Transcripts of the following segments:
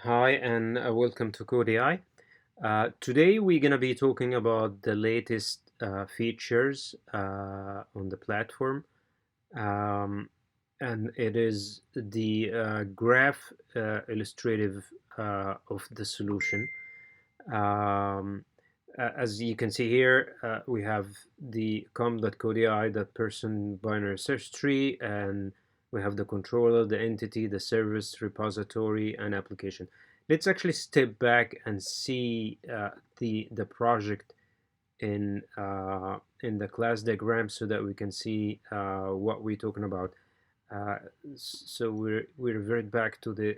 Hi and welcome to CodeyAI. Today we're going to be talking about the latest features on the platform, um, and it is the graph illustrative of the solution. Um, as you can see here, we have the com.codei.person binary search tree, and we have the controller, the entity, the service, repository, and application. Let's actually step back and see the project in the class diagram so that we can see what we're talking about. Uh, so we revert back to the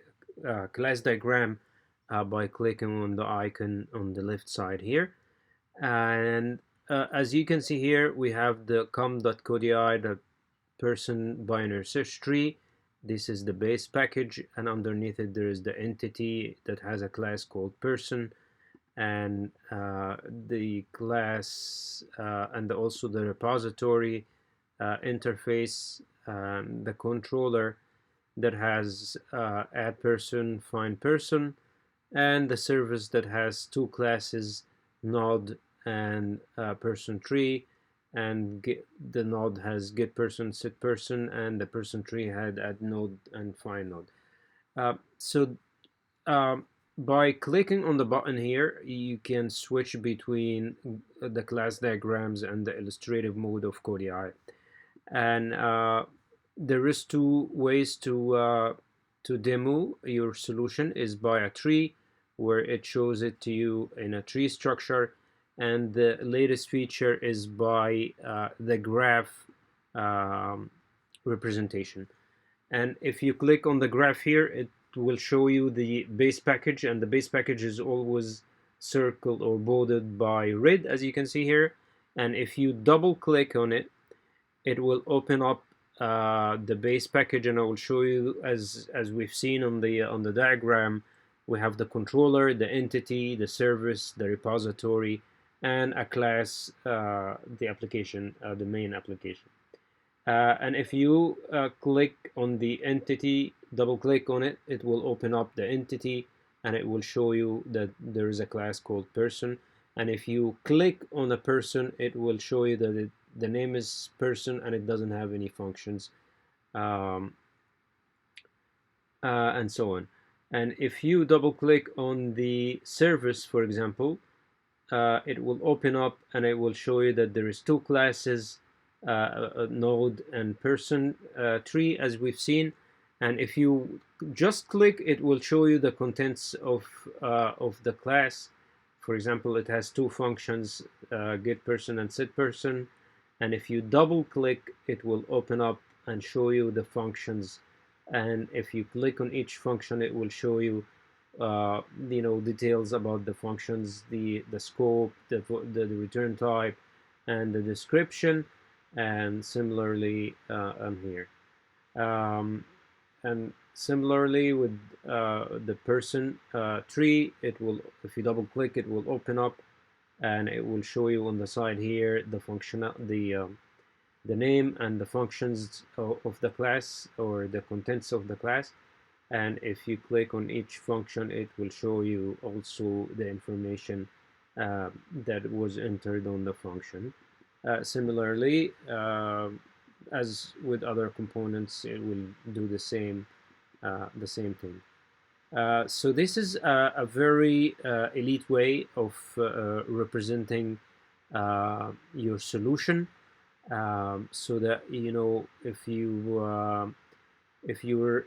class diagram by clicking on the icon on the left side here. And as you can see here, we have the com.codei.person binary search tree. This is the base package, and underneath it there is the entity that has a class called person, and the class and also the repository interface, the controller that has add person, find person, and the service that has two classes, node and person tree, and the node has get person, set person, and the person tree had add node and find node. So um, by clicking on the button here, you can switch between the class diagrams and the illustrative mode of CodeyAI. And there is two ways to demo your solution is by a tree, where it shows it to you in a tree structure, and the latest feature is by the graph um, representation. And if you click on the graph here, it will show you the base package, and the base package is always circled or bolded by red, as you can see here. And if you double click on it, it will open up the base package, and I will show you, as we've seen on the diagram, we have the controller, the entity, the service, the repository, and a class, the application, the main application. And if you click on the entity, double click on it, it will open up the entity, and it will show you that there is a class called person. And if you click on a person, it will show you that the name is person and it doesn't have any functions, um, and so on. And if you double click on the service, for example, it will open up and it will show you that there is two classes, a node and person tree, as we've seen. And if you just click, it will show you the contents of the class. For example, it has two functions, get person and set person. And if you double click, it will open up and show you the functions. And if you click on each function, it will show you details about the functions, the scope, the return type, and the description. And similarly here, um, and similarly with the person tree, it will, if you double click, it will open up and it will show you on the side here the function, the name and the functions of the class, or the contents of the class. And if you click on each function, it will show you also the information that was entered on the function. Similarly, as with other components, it will do the same thing. So this is a very elite way of representing your solution, so that if you were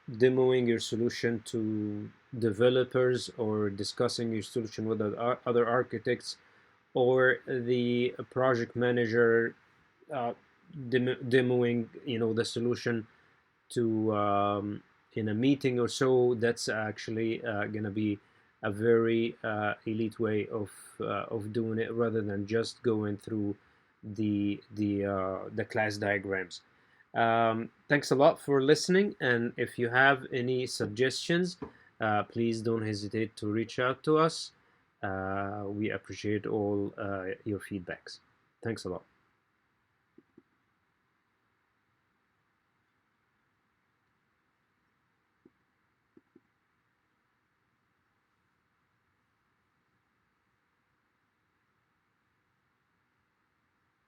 demoing your solution to developers, or discussing your solution with other architects, or the project manager demoing the solution to in a meeting or so, that's actually gonna be a very elite way of doing it, rather than just going through the class diagrams. Thanks a lot for listening, and if you have any suggestions, please don't hesitate to reach out to us. We appreciate all your feedbacks. Thanks a lot.